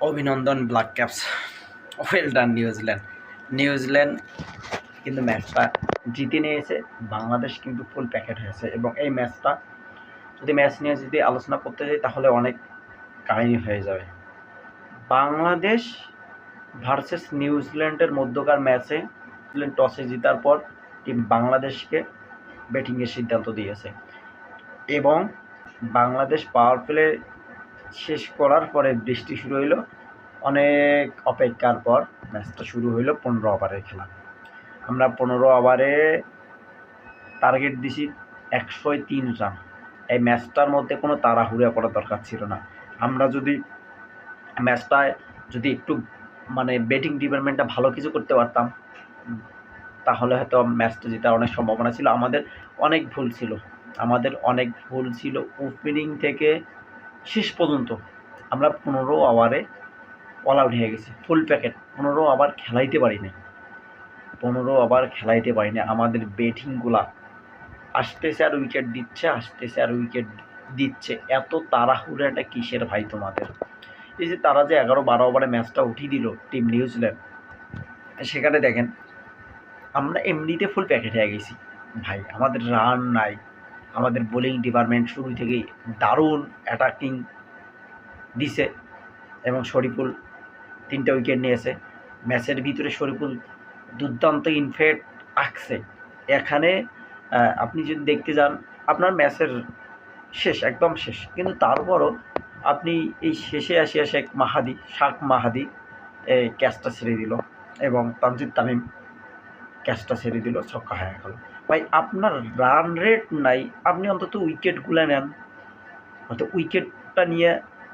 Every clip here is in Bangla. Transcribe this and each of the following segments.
অভিনন্দন black caps, well done New Zealand. New Zealand কিন্তু ম্যাচটা জিতে নিয়েছে, বাংলাদেশ কিন্তু ফুল প্যাকেট হয়েছে। এবং এই ম্যাচটা ম্যাচ নিয়ে যদি আলোচনা করতে যাই তাহলে অনেক কাহিনী হয়ে যাবে। বাংলাদেশ ভার্সেস নিউজিল্যান্ডের মধ্যকার ম্যাচে টসে জেতার পর টিম বাংলাদেশকে ব্যাটিংয়ের সিদ্ধান্ত দিয়েছে এবং বাংলাদেশ পাওয়ার প্লে শেষ করার পরে বৃষ্টি শুরু হইল। অনেক অপেক্ষার পর ম্যাচটা শুরু হইল 15 ওভারের খেলা। আমরা 15 ওভারে টার্গেট দিছি 103 রান। এই ম্যাচটার মধ্যে কোনো তাড়াহুড়া করার দরকার ছিল না। আমরা যদি ম্যাচটায় একটু ব্যাটিং ডিপার্টমেন্টটা ভালো কিছু করতে পারতাম তাহলে হয়তো ম্যাচটা জেতার অনেক সম্ভাবনা ছিল। আমাদের অনেক ভুল ছিল ওপেনিং থেকে শেষ পর্যন্ত। আমরা 15 ওভারে অল আউট হয়ে গেছি, ফুল প্যাকেট। 15 ওভার খেলাইতে পারি না। আমাদের ব্যাটিংগুলা আসতেছে আর উইকেট দিচ্ছে, এত তাড়াহুড়াটা কিসের ভাই তোমাদের? এই যে তারা যে 11-12 ওভারে ম্যাচটা উঠিয়ে দিল টিম নিউজিল্যান্ড, সেখানে দেখেন আমরা এমনিতে ফুল প্যাকেট হয়ে গেছি ভাই। আমাদের রান নাই, আমাদের বোলিং ডিপার্টমেন্ট শুরু থেকেই দারুণ অ্যাটাকিং দিছে এবং শরীফুল 3টা উইকেট নিয়েছে। ম্যাচের ভিতরে শরীফুল দুর্দান্ত ইনফেক্ট আঁকছে। এখানে আপনি যদি দেখতে যান, আপনার ম্যাচের একদম শেষ, কিন্তু তারপরও আপনি এই শেষে আসিয়া শাক মাহাদি ক্যাচটা ছেড়ে দিল এবং তানজিদ তামিম ক্যাচটা ছেড়ে দিল, ছক্কা হয়ে গেল। ভাই আপনার রান রেট নাই, আপনি অন্তত উইকেটগুলো নেন, হয়তো উইকেটটা নিয়ে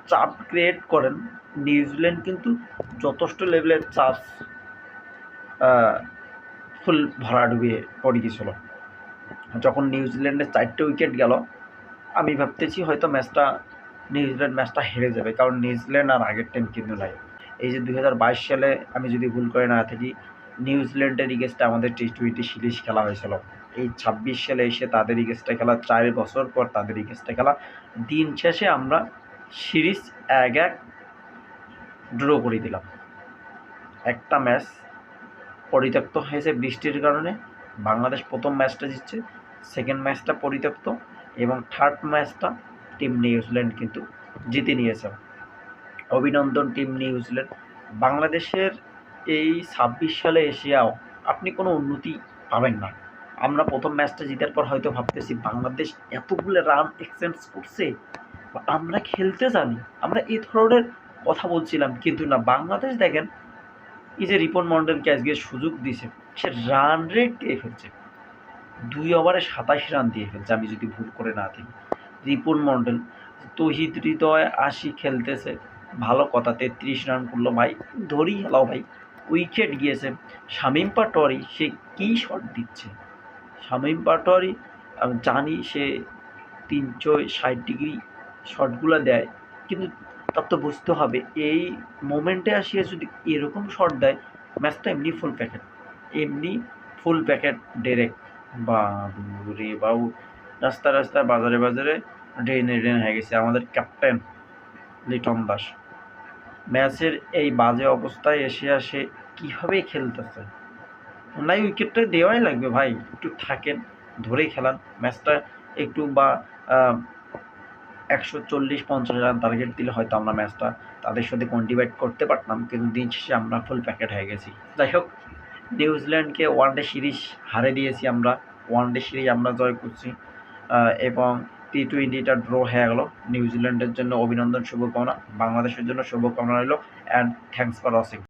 চাপ ক্রিয়েট করেন। নিউজিল্যান্ড কিন্তু যথেষ্ট লেভেলের চাপ ফুল ভরাডুবিয়ে পড়ে গেছিল। যখন নিউজিল্যান্ডের 4টে উইকেট গেল, আমি ভাবতেছি হয়তো নিউজিল্যান্ড ম্যাচটা হেরে যাবে, কারণ নিউজিল্যান্ড আর আগের টাইম কিন্তু নাই। এই যে 2022 সালে আমি যদি ভুল করে না থাকি, নিউজিল্যান্ডের এগেইনস্টে আমাদের T20 সিরিজ খেলা হয়েছিল। এই 26 সালে এসে তাদের এগেইনস্টে খেলা, 4 বছর পর তাদের এগেইনস্টে খেলা। দিন শেষে আমরা সিরিজ 1-1 ড্র করে দিলাম। একটা ম্যাচ পরিত্যক্ত হয়েছে বৃষ্টির কারণে। বাংলাদেশ প্রথম ম্যাচটা জিতছে, সেকেন্ড ম্যাচটা পরিত্যক্ত এবং থার্ড ম্যাচটা টিম নিউজিল্যান্ড কিন্তু জিতে নিয়েছে। অভিনন্দন টিম নিউজিল্যান্ড। বাংলাদেশের এই 26 সালে এসেও আপনি কোনো উন্নতি পাবেন না। আমরা প্রথম ম্যাচটা জিতার পর হয়তো ভাবতেছি বাংলাদেশ এতগুলো রান এক্সচেঞ্জ করছে, আমরা খেলতে জানি, আমরা এই ধরনের কথা বলছিলাম। কিন্তু না, বাংলাদেশ দেখেন এই যে রিপন মন্ডলকে আজকে সুযোগ দিয়েছে, সে রান রেট দিয়ে ফেলছে, 2 ওভারে 27 রান দিয়ে ফেলছে, আমি যদি ভুল করে না থাকি। রিপন মন্ডল, তৌহিদ হৃদয় 80 খেলতেছে, ভালো কথা, 33 রান করলো ভাই, ধরেই হেলাও ভাই, উইকেট গিয়েছে। শামীম পাটোয়ারি, সে কী শট দিচ্ছে! শামীম পাটোয়ারি আমি জানি সে 360 ডিগ্রি শটগুলো দেয়, কিন্তু তার তো বুঝতে হবে এই মোমেন্টে আসিয়া যদি এরকম শট দেয়, ম্যাচটা এমনি ফুল প্যাকেট ডিরেক্ট। বাবু রে বাবু, রাস্তায় বাজারে ড্রেন হয়ে গেছে আমাদের ক্যাপ্টেন লিটন দাস। ম্যাচের এই বাজে অবস্থায় এসে কীভাবে খেলতেছে না, উইকেটটা দেওয়াই লাগবে ভাই, একটু থাকেন, ধরেই খেলান ম্যাচটা একটু, বা 140-50 রান টার্গেট দিলে হয়তো আমরা ম্যাচটা তাদের সাথে কন্টিবাইট করতে পারতাম, কিন্তু দিন শেষে আমরা ফুল প্যাকেট হয়ে গেছি। যাই হোক, নিউজিল্যান্ডকে ওয়ানডে সিরিজ হারে দিয়েছি আমরা, ওয়ানডে সিরিজ আমরা জয় করছি এবং T20টা ড্র হয়ে গেল। নিউজিল্যান্ডের জন্য অভিনন্দন, শুভকামনা। বাংলাদেশের জন্য শুভকামনা রইল, অ্যান্ড থ্যাঙ্কস ফর ওয়াচিং।